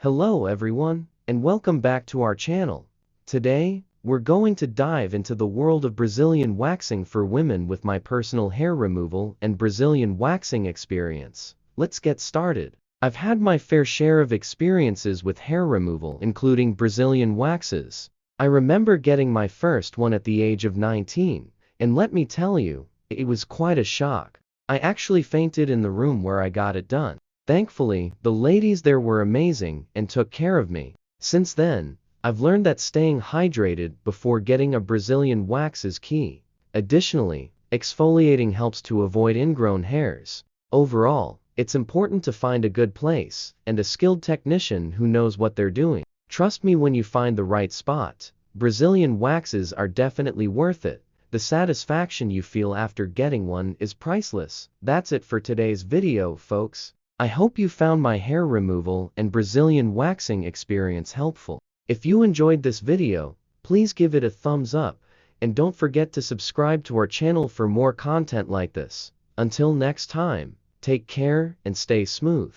Hello everyone, and welcome back to our channel. Today, we're going to dive into the world of Brazilian waxing for women with my personal hair removal and Brazilian waxing experience. Let's get started. I've had my fair share of experiences with hair removal, including Brazilian waxes. I remember getting my first one at the age of 19, and let me tell you, it was quite a shock. I actually fainted in the room where I got it done. Thankfully, the ladies there were amazing and took care of me. Since then, I've learned that staying hydrated before getting a Brazilian wax is key. Additionally, exfoliating helps to avoid ingrown hairs. Overall, it's important to find a good place and a skilled technician who knows what they're doing. Trust me when you find the right spot. Brazilian waxes are definitely worth it. The satisfaction you feel after getting one is priceless. That's it for today's video, folks. I hope you found my hair removal and Brazilian waxing experience helpful. If you enjoyed this video, please give it a thumbs up, and don't forget to subscribe to our channel for more content like this. Until next time, take care and stay smooth.